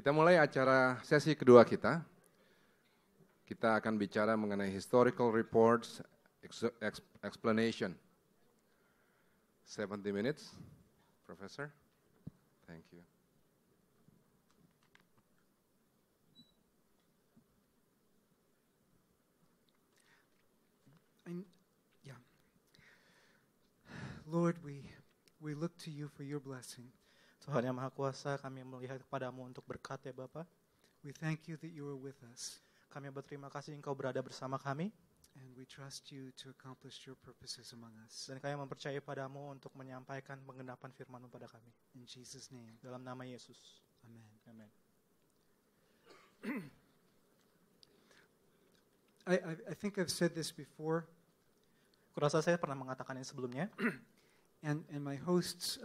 Kita mulai acara sesi kedua kita. Kita akan bicara mengenai historical reports, explanation. 70 minutes, Professor. Thank you. Lord, we look to you for your blessing. Tuhan yang Maha Kuasa, kami melihat kepadamu untuk berkat ya Bapa. We thank you that you are with us. Kami berterima kasih Engkau berada bersama kami. And we trust you to accomplish your purposes among us. Dan kami mempercayai padamu untuk menyampaikan penggenapan firman-Mu pada kami. In Jesus' name. Dalam nama Yesus. Amen. Amin. I think I've said this before. Kurasa saya pernah mengatakan ini sebelumnya. And my hosts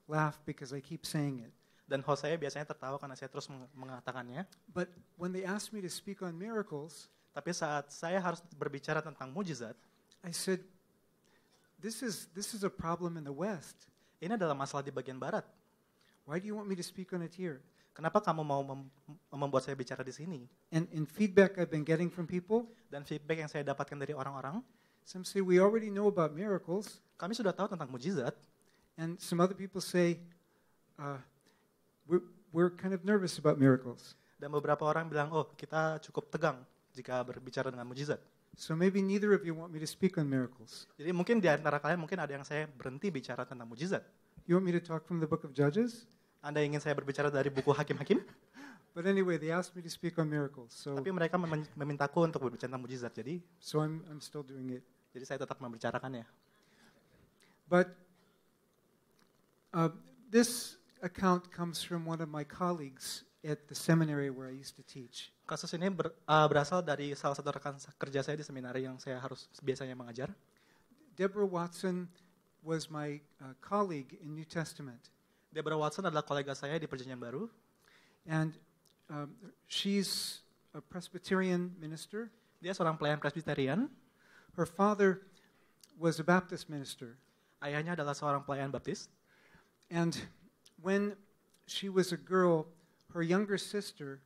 laugh because I keep saying it. Dan host saya biasanya tertawa karena saya terus mengatakannya. But when they asked me to speak on miracles, tapi saat saya harus berbicara tentang mujizat, I said, this is a problem in the West. Ini adalah masalah di bagian barat. Why do you want me to speak on it here? Kenapa kamu mau membuat saya bicara di sini? And in feedback I've been getting from people, dan feedback yang saya dapatkan dari orang-orang, some say we already know about miracles. Kami sudah tahu tentang mujizat. And some other people say, we're kind of nervous about miracles. Dan beberapa orang bilang, oh kita cukup tegang jika berbicara dengan mujizat. So maybe neither of you want me to speak on miracles. Jadi mungkin di antara kalian mungkin ada yang saya berhenti bicara tentang mujizat. You want me to talk from the book of Judges? Anda ingin saya berbicara dari buku Hakim-Hakim? But anyway, they asked me to speak on miracles. So tapi mereka memintaku untuk berbicara tentang mujizat. Jadi I'm still doing it. Jadi saya tetap membicarakannya. But this account comes from one of my colleagues at the seminary where I used to teach. Kasus ini berasal dari salah satu rekan kerja saya di seminari yang saya harus biasanya mengajar. Deborah Watson was my colleague in New Testament. Deborah Watson adalah kolega saya di Perjanjian Baru. And she's a Presbyterian minister. Dia seorang pelayan Presbyterian. Her father was a Baptist minister. Ayahnya adalah seorang pelayan Baptis. And when she was a girl, her younger sister,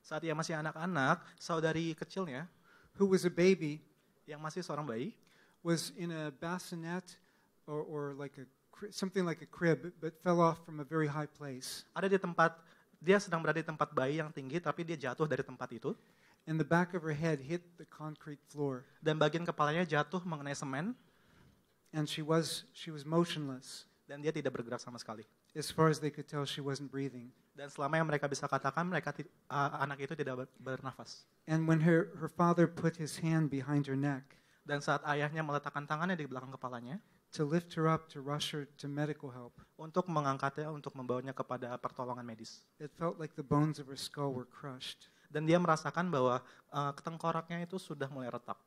saat ia masih anak-anak, saudari kecilnya, who was a baby, yang masih seorang bayi, was in a bassinet or like something like a crib, but fell off from a very high place. Dia sedang berada di tempat bayi yang tinggi, tapi dia jatuh dari tempat itu. And the back of her head hit the concrete floor. Dan bagian kepalanya jatuh mengenai semen. And she was motionless. Dan dia tidak bergerak sama sekali. As far as they could tell, she wasn't breathing. Dan selama yang mereka bisa katakan, anak itu tidak bernafas. And when her father put his hand behind her neck, dan saat ayahnya meletakkan tangannya di belakang kepalanya, to lift her up, to rush her to medical help, untuk mengangkatnya, untuk membawanya kepada pertolongan medis. It felt like the bones of her skull were crushed. Dan dia merasakan bahwa tengkoraknya itu sudah mulai retak.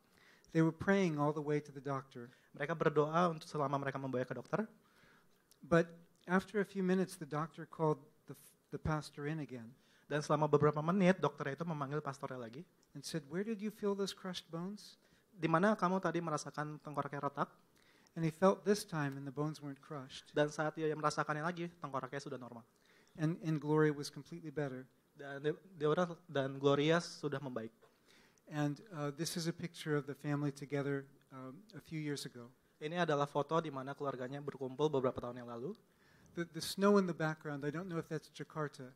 They were praying all the way to the doctor. Mereka berdoa untuk selama mereka membawa ke dokter. But after a few minutes, the doctor called the pastor in again. Dan selama beberapa menit, dokter itu memanggil pastornya lagi. And said, "Where did you feel those crushed bones?" Di mana kamu tadi merasakan tengkoraknya retak? And he felt this time, and the bones weren't crushed. Dan saat dia merasakannya lagi, tengkoraknya sudah normal. And Gloria was completely better. Dan Gloria sudah membaik. And this is a picture of the family together a few years ago. Ini adalah foto di mana keluarganya berkumpul beberapa tahun yang lalu. The snow in the background, I don't know if that's Jakarta.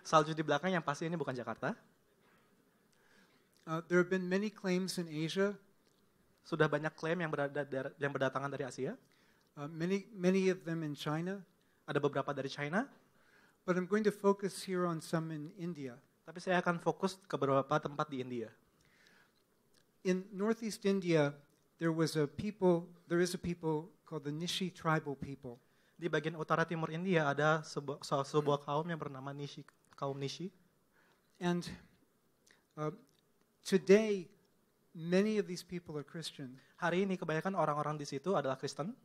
Salju di belakang yang pasti ini bukan Jakarta. There have been many claims in Asia. Sudah banyak klaim yang berdatangan dari Asia. Many of them in China. Ada beberapa dari China. But I'm going to focus here on some in India. Tapi saya akan fokus ke beberapa tempat di India. In Northeast India, there is a people called the Nishi tribal people. Di bagian utara timur India ada sebuah kaum yang bernama Nishi, kaum Nishi. And today, many of these people are Christian. Hari ini kebanyakan orang-orang di situ adalah Kristen.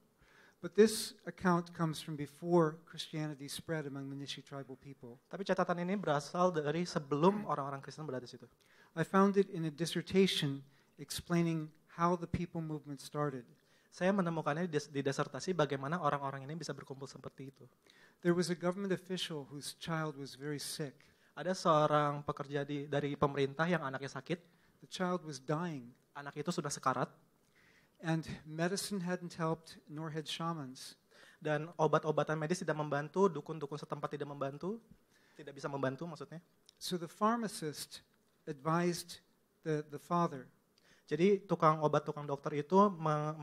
But this account comes from before Christianity spread among the Nishi tribal people. Tapi catatan ini berasal dari sebelum orang-orang Kristen berada di situ. I found it in a dissertation explaining how the people movement started. Saya menemukannya di disertasi bagaimana orang-orang ini bisa berkumpul seperti itu. There was a government official whose child was very sick. Ada seorang pekerja dari pemerintah yang anaknya sakit. The child was dying, Anak itu sudah sekarat and medicine hadn't helped, nor had shamans. dan obat-obatan medis tidak membantu, dukun-dukun setempat tidak membantu, tidak bisa membantu maksudnya. So the pharmacist advised the father, Jadi tukang obat, tukang dokter itu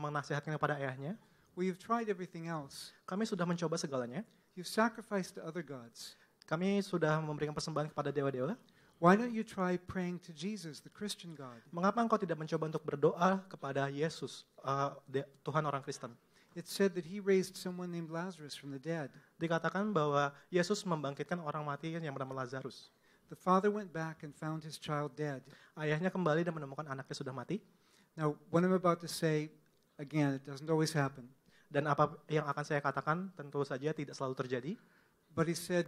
menasihatkan kepada ayahnya, well, you've tried everything else. kami sudah mencoba segalanya, You've sacrificed to other gods. kami sudah memberikan persembahan kepada dewa-dewa. Why don't you try praying to Jesus, the Christian God? Mengapa engkau tidak mencoba untuk berdoa kepada Yesus, Tuhan orang Kristen? It said that he raised someone named Lazarus from the dead. Dikatakan bahwa Yesus membangkitkan orang mati yang bernama Lazarus. The father went back and found his child dead. Ayahnya kembali dan menemukan anaknya sudah mati. Now, what I'm about to say, again, it doesn't always happen. Dan apa yang akan saya katakan tentu saja tidak selalu terjadi. But he said,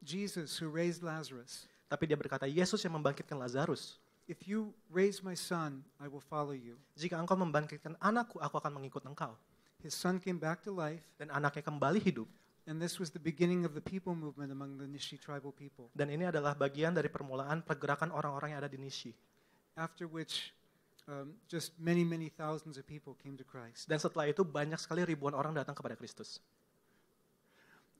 Jesus, who raised Lazarus, Tapi dia berkata, Yesus yang membangkitkan Lazarus. if you raise my son, I will follow you. Jika engkau membangkitkan anakku, aku akan mengikut engkau. His son came back to life, Dan anaknya kembali hidup. and this was the beginning of the people movement among the Nishi tribal people, Dan ini adalah bagian dari permulaan pergerakan orang-orang yang ada di Nishi. after which just many, many thousands of people came to Christ. Dan setelah itu banyak sekali ribuan orang datang kepada Kristus.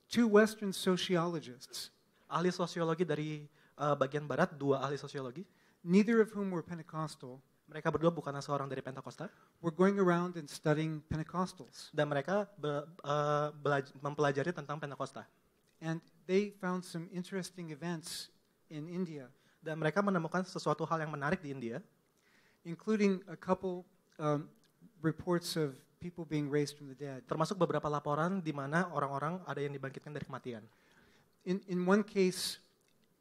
Two Western sociologists, Ahli sosiologi dari bagian barat, 2 ahli sosiologi. neither of whom were Pentecostal, Mereka berdua bukanlah seorang dari Pentakosta. were going around and studying Pentecostals. Dan mereka mempelajari tentang Pentakosta. And they found some interesting events in India, Dan mereka menemukan sesuatu hal yang menarik di India. including a couple reports of people being raised from the dead. Termasuk beberapa laporan di mana orang-orang ada yang dibangkitkan dari kematian. In one case,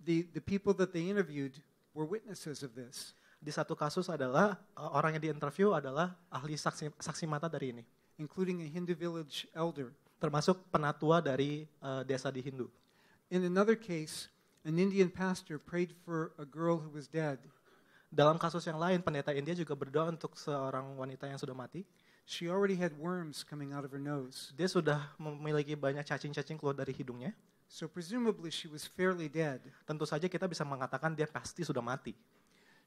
the people that they interviewed were witnesses of this, Di satu kasus adalah orang yang diinterview adalah ahli saksi mata dari ini. including a Hindu village elder. Termasuk penatua dari desa di Hindu. In another case, an Indian pastor prayed for a girl who was dead. Dalam kasus yang lain, pendeta India juga berdoa untuk seorang wanita yang sudah mati. She already had worms coming out of her nose, Dia sudah memiliki banyak cacing-cacing keluar dari hidungnya. so presumably she was fairly dead. Tentu saja kita bisa mengatakan dia pasti sudah mati.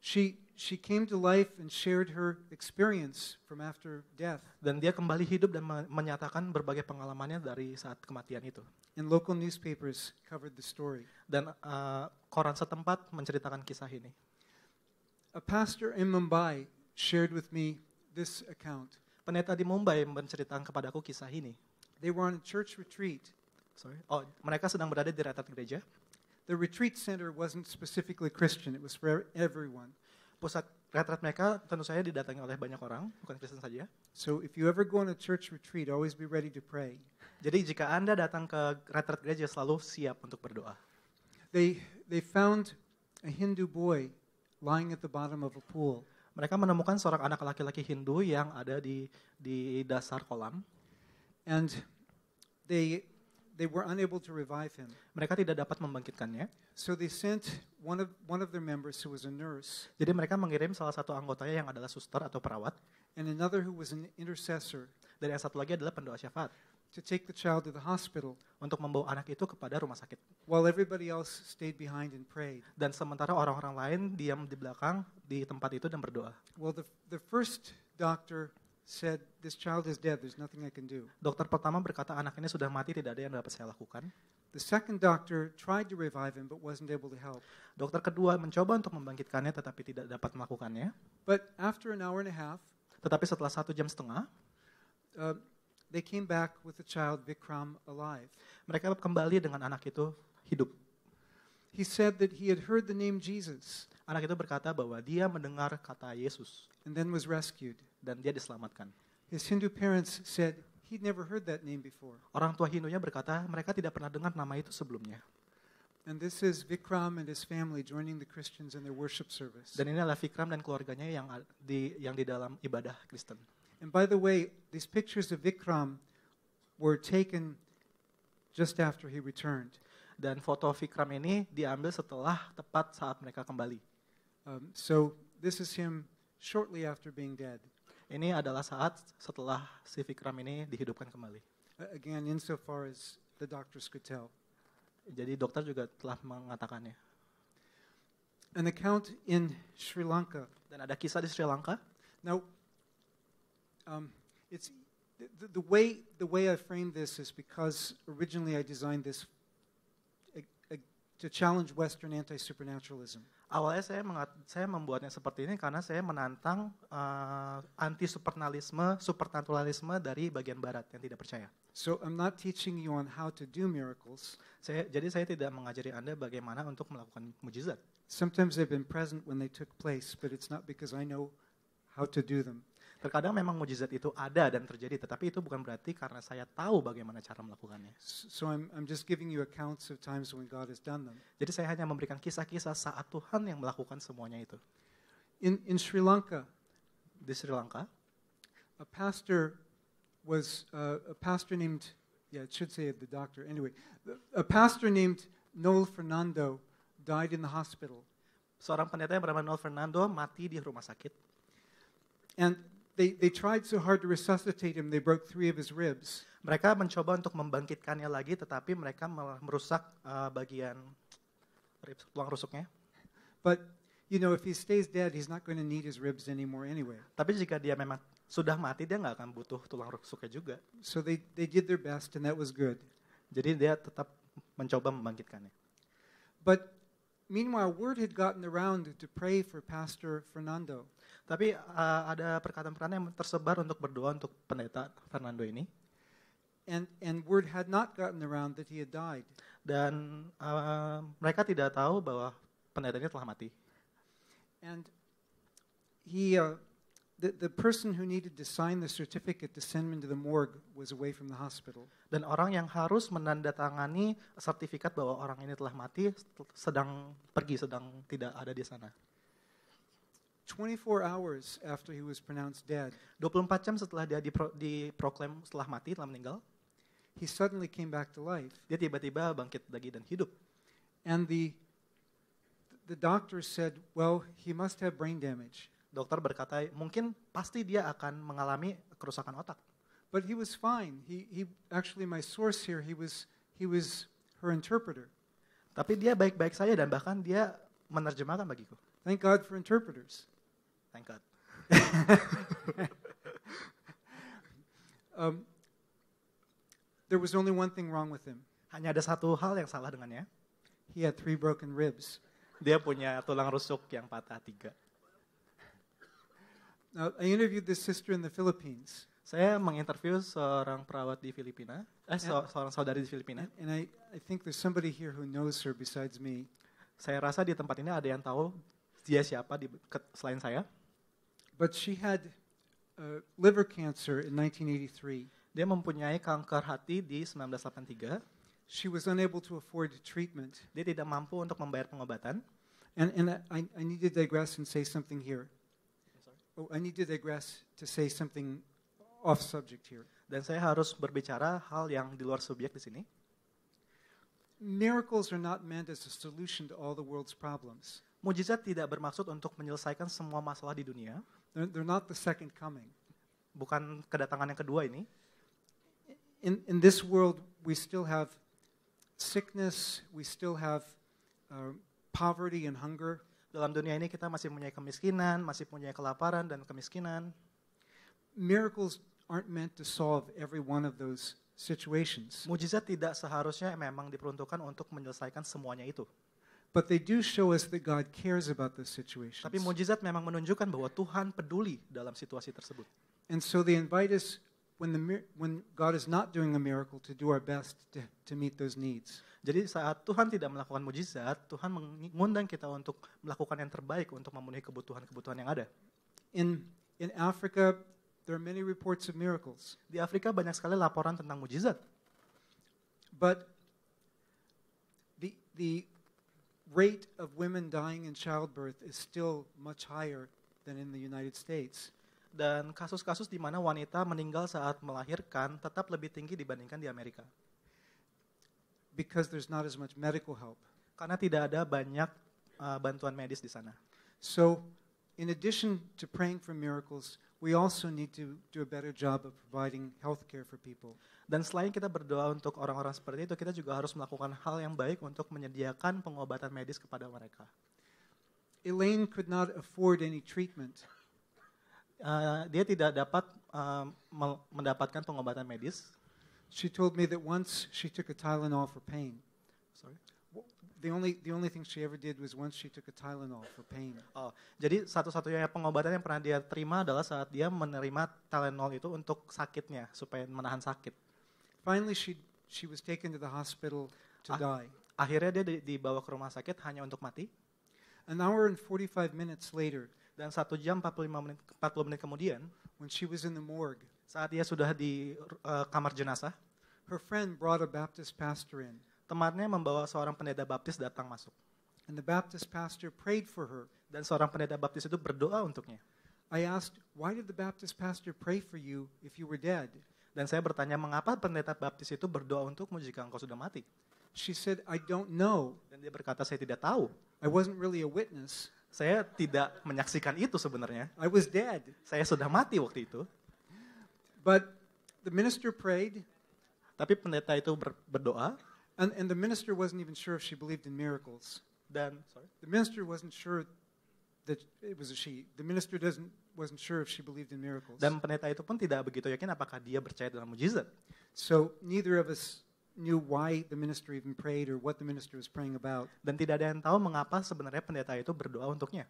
She came to life and shared her experience from after death. Dan dia kembali hidup dan menyatakan berbagai pengalamannya dari saat kematian itu. And local newspapers covered the story. Dan koran setempat menceritakan kisah ini. A pastor in Mumbai shared with me this account. Pendeta di Mumbai menceritakan kepadaku kisah ini. They were on a church retreat. Mereka sedang berada di retret gereja. The retreat center wasn't specifically Christian, it was for everyone. Pusat retret mereka tentu saja didatangi oleh banyak orang, bukan Kristen saja. So if you ever go on a church retreat, always be ready to pray. Jadi jika Anda datang ke retret gereja, selalu siap untuk berdoa. They found a Hindu boy lying at the bottom of a pool. Mereka menemukan seorang anak laki-laki Hindu yang ada di dasar kolam. And they were unable to revive him. Mereka tidak dapat membangkitkannya. So they sent one of their members who was a nurse, Jadi mereka mengirim salah satu anggotanya yang adalah suster atau perawat, and another who was an intercessor, dan yang satu lagi adalah pendoa syafaat, to take the child to the hospital untuk membawa anak itu kepada rumah sakit. while everybody else stayed behind and prayed. Dan sementara orang-orang lain diam di belakang di tempat itu dan berdoa. Well, the first doctor said, this child is dead, there's nothing I can do. Dokter pertama berkata anak ini sudah mati, tidak ada yang dapat saya lakukan. The second doctor tried to revive him but wasn't able to help. Dokter kedua mencoba untuk membangkitkannya tetapi tidak dapat melakukannya. But after an hour and a half, Tetapi setelah 1 jam setengah, they came back with the child Vikram alive. mereka kembali dengan anak itu hidup. He said that he had heard the name Jesus Anak itu berkata bahwa dia mendengar kata Yesus and then was rescued. dan dia diselamatkan. His Hindu parents said he'd never heard that name before. Orang tua Hindunya berkata mereka tidak pernah dengar nama itu sebelumnya. And this is Vikram and his family joining the Christians in their worship service. Dan ini adalah Vikram dan keluarganya yang di dalam ibadah Kristen. And by the way, these pictures of Vikram were taken just after he returned. Dan foto Vikram ini diambil setelah tepat saat mereka kembali. So this is him shortly after being dead. Ini adalah saat setelah si Vikram ini dihidupkan kembali. Again, insofar as the doctors could tell. Jadi dokter juga telah mengatakannya. An account in Sri Lanka. Dan ada kisah di Sri Lanka. Now, it's the way I framed this is because originally I designed this to challenge Western anti-supernaturalism. Awalnya saya membuatnya seperti ini karena saya menantang supernaturalisme dari bagian barat yang tidak percaya. So I'm not teaching you on how to do miracles. Jadi saya tidak mengajari Anda bagaimana untuk melakukan mujizat. Sometimes they've been present when they took place, but it's not because I know how to do them. Terkadang memang mujizat itu ada dan terjadi, tetapi itu bukan berarti karena saya tahu bagaimana cara melakukannya. So I'm just giving you accounts of times when God has done them. Jadi saya hanya memberikan kisah-kisah saat Tuhan yang melakukan semuanya itu. In Sri Lanka, Di Sri Lanka, a pastor named, it should say the doctor, anyway, a pastor named Noel Fernando died in the hospital. seorang pendeta yang bernama Noel Fernando mati di rumah sakit. And they tried so hard to resuscitate him, they broke 3 of his ribs. Mereka mencoba untuk membangkitkannya lagi, tetapi mereka merusak bagian tulang rusuknya. But, if he stays dead, he's not going to need his ribs anymore anyway. Tapi jika dia memang sudah mati, dia nggak akan butuh tulang rusuknya juga. So they did their best, and that was good. Jadi dia tetap mencoba membangkitkannya. But meanwhile, word had gotten around to pray for Pastor Fernando. Tapi ada perkataan-perkataan yang tersebar untuk berdoa untuk pendeta Fernando ini. And word had not gotten around that he had died. Dan mereka tidak tahu bahwa pendeta ini telah mati. And he, the person who needed to sign the certificate to send him to the morgue was away from the hospital. Dan orang yang harus menandatangani sertifikat bahwa orang ini telah mati sedang tidak ada di sana. 24 hours after he was pronounced dead, 24 jam setelah dia diproklaim setelah mati, telah meninggal, he suddenly came back to life. dia tiba-tiba bangkit lagi dan hidup. And the doctor said, well, he must have brain damage. Dokter berkata, mungkin pasti dia akan mengalami kerusakan otak. But he was fine. He actually, my source here, he was her interpreter. Tapi dia baik-baik saja dan bahkan dia menerjemahkan bagiku. Thank God for interpreters. Thank God. There was only one thing wrong with him. Hanya ada satu hal yang salah dengannya. He had 3 broken ribs. Dia punya tulang rusuk yang patah 3. Now, I interviewed this sister in the Philippines. Saya menginterview seorang perawat di Filipina, seorang saudari di Filipina. And I think there's somebody here who knows her besides me. Saya rasa di tempat ini ada yang tahu dia siapa selain saya. But she had liver cancer in 1983. Dia mempunyai kanker hati di 1983. She was unable to afford treatment. Dia tidak mampu untuk membayar pengobatan. And I need to digress and say something here. I need to digress to say something off subject here. Dan saya harus berbicara hal yang di luar subjek di sini. Miracles are not meant as a solution to all the world's problems. Mujizat tidak bermaksud untuk menyelesaikan semua masalah di dunia. They're not the second coming. Bukan kedatangan yang kedua ini. In this world, we still have sickness, we still have poverty and hunger. Dalam dunia ini kita masih mempunyai kemiskinan, masih mempunyai kelaparan dan kemiskinan. Miracles aren't meant to solve every one of those situations. Mujizat tidak seharusnya memang diperuntukkan untuk menyelesaikan semuanya itu. But they do show us that God cares about those situations. Tapi mujizat memang menunjukkan bahwa Tuhan peduli dalam situasi tersebut. And so they invite us, when God is not doing a miracle, to do our best to meet those needs. Jadi saat Tuhan tidak melakukan mujizat, Tuhan mengundang kita untuk melakukan yang terbaik untuk memenuhi kebutuhan-kebutuhan yang ada. In Africa, there are many reports of miracles. Di Afrika banyak sekali laporan tentang mujizat. But the rate of women dying in childbirth is still much higher than in the United States. Dan kasus-kasus di mana wanita meninggal saat melahirkan tetap lebih tinggi dibandingkan di Amerika. Because there's not as much medical help. Karena tidak ada banyak bantuan medis di sana. So, in addition to praying for miracles, we also need to do a better job of providing health care for people. Dan selain kita berdoa untuk orang-orang seperti itu, kita juga harus melakukan hal yang baik untuk menyediakan pengobatan medis kepada mereka. Elaine could not afford any treatment. Dia tidak dapat mendapatkan pengobatan medis. She told me that once she took a Tylenol for pain. Sorry. The only thing she ever did was once she took a Tylenol for pain. Oh, jadi satu-satunya pengobatan yang pernah dia terima adalah saat dia menerima Tylenol itu untuk sakitnya, supaya menahan sakit. Finally, she was taken to the hospital to die. Akhirnya dia dibawa ke rumah sakit hanya untuk mati. An hour and 45 minutes later, Dan 1 jam 40 menit kemudian, when she was in the morgue, saat dia sudah di kamar jenazah, her friend brought a Baptist pastor in. temannya membawa seorang pendeta baptis datang masuk. And the Baptist pastor prayed for her. Dan seorang pendeta baptis itu berdoa untuknya. I asked, why did the Baptist pastor pray for you if you were dead? Dan saya bertanya, mengapa pendeta baptis itu berdoa untukmu jika engkau sudah mati? She said, I don't know. Dan dia berkata, saya tidak tahu. I wasn't really a witness. Saya tidak menyaksikan itu sebenarnya. I was dead. Saya sudah mati waktu itu. But the minister prayed, Tapi pendeta itu berdoa. and the minister wasn't even sure if she believed in miracles. Dan The minister wasn't sure that it was a she. The minister wasn't sure if she believed in miracles. pendeta itu pun tidak begitu yakin apakah dia percaya dalam mujizat. So neither of us knew why the minister even prayed or what the minister was praying about. Dan tidak ada yang tahu mengapa sebenarnya pendeta itu berdoa untuknya.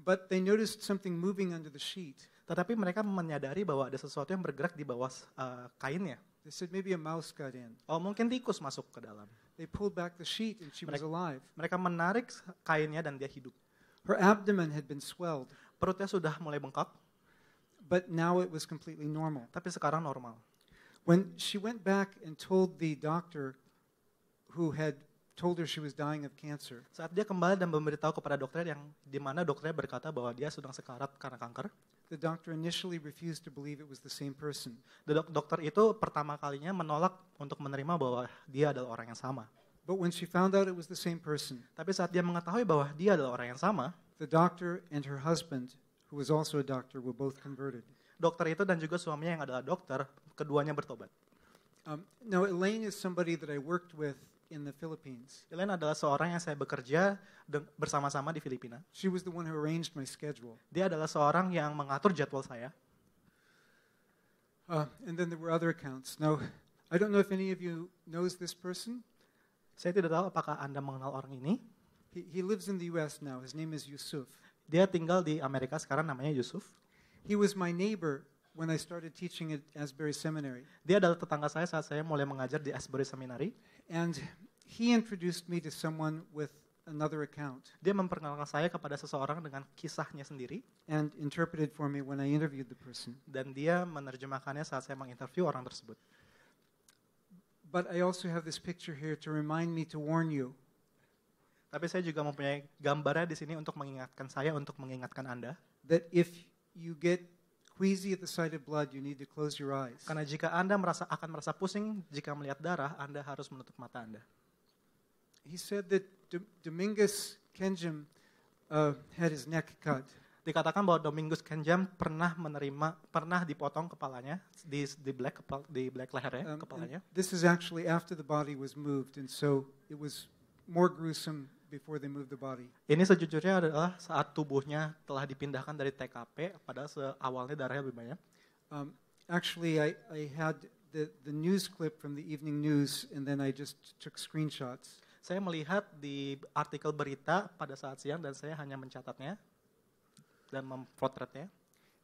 But they noticed something moving under the sheet. Tetapi mereka menyadari bahwa ada sesuatu yang bergerak di bawah kainnya. They said maybe a mouse got in. Oh, mungkin tikus masuk ke dalam. They pulled back the sheet and she was alive. Mereka menarik kainnya dan dia hidup. Her abdomen had been swelled, Perutnya sudah mulai bengkak, but now it was completely normal. tapi sekarang normal. When she went back and told the doctor who had told her she was dying of cancer, Saat dia kembali dan memberitahu kepada dokter yang di mana dokternya berkata bahwa dia sedang sekarat karena kanker, the doctor initially refused to believe it was the same person. dokter itu pertama kalinya menolak untuk menerima bahwa dia adalah orang yang sama. But when she found out it was the same person, Tapi saat dia mengetahui bahwa dia adalah orang yang sama, the doctor and her husband, who was also a doctor, were both converted. dokter itu dan juga suaminya yang adalah dokter, keduanya bertobat. Now, Elaine is somebody that I worked with in the Philippines. Elaine adalah seorang yang saya bekerja bersama-sama di Filipina. She was the one who arranged my schedule. Dia adalah seorang yang mengatur jadwal saya. And then there were other accounts. Now, I don't know if any of you knows this person. Saya tidak tahu apakah Anda mengenal orang ini. He lives in the U.S. now. His name is Yusuf. Dia tinggal di Amerika sekarang, namanya Yusuf. He was my neighbor when I started teaching at Asbury Seminary. Dia adalah tetangga saya saat saya mulai mengajar di Asbury Seminary. And he introduced me to someone with another account Dia memperkenalkan saya kepada seseorang dengan kisahnya sendiri. and interpreted for me when I interviewed the person. Dan dia menerjemahkannya saat saya menginterview orang tersebut. But I also have this picture here to remind me to warn you. Tapi saya juga mempunyai gambarnya di sini untuk mengingatkan saya, untuk mengingatkan Anda. That if you get queasy at the sight of blood, you need to close your eyes. Karena jika Anda akan merasa pusing jika melihat darah, Anda harus menutup mata Anda. He said that Domingus Kenjim had his neck cut. Dikatakan bahwa Domingus Kenjam pernah dipotong kepalanya di black lehernya, kepalanya. This is actually after the body was moved, and so it was more gruesome before they moved the body. Ini sejujurnya adalah saat tubuhnya telah dipindahkan dari TKP, padahal awalnya darahnya lebih banyak. Actually, I had the news clip from the evening news, and then I just took screenshots. Saya melihat di artikel berita pada saat siang dan saya hanya mencatatnya dan memotretnya.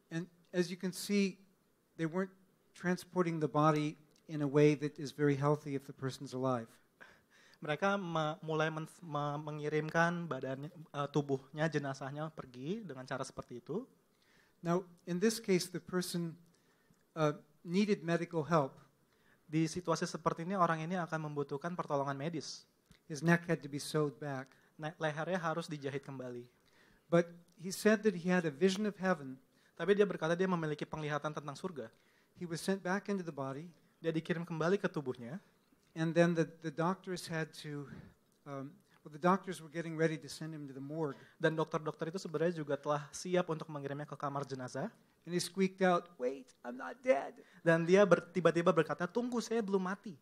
And as you can see, they weren't transporting the body in a way that is very healthy if the person's alive. Mereka mulai mengirimkan tubuhnya, jenazahnya pergi dengan cara seperti itu. Now, in this case, the person needed medical help. Di situasi seperti ini, orang ini akan membutuhkan pertolongan medis. His neck had to be sewed back. Lehernya harus dijahit kembali. But he said that he had a vision of heaven. Tapi dia berkata dia memiliki penglihatan tentang surga. He was sent back into the body. Dia dikirim kembali ke tubuhnya. And then the doctors had to, the doctors were getting ready to send him to the morgue. Dan dokter-dokter itu sebenarnya juga telah siap untuk mengirimnya ke kamar jenazah. And he squeaked out, "Wait, I'm not dead." Dan dia tiba-tiba berkata, tunggu, saya belum mati.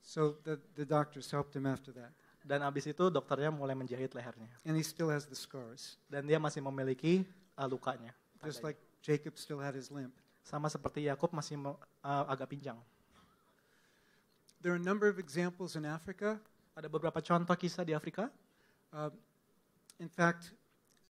So the doctors helped him after that. Dan abis itu dokternya mulai menjahit lehernya. And he still has the scars, Dan dia masih memiliki lukanya. just like Jacob still had his limp. Sama seperti Yakub masih agak pincang. There are a number of examples in Africa. Ada beberapa contoh kisah di Afrika. In fact,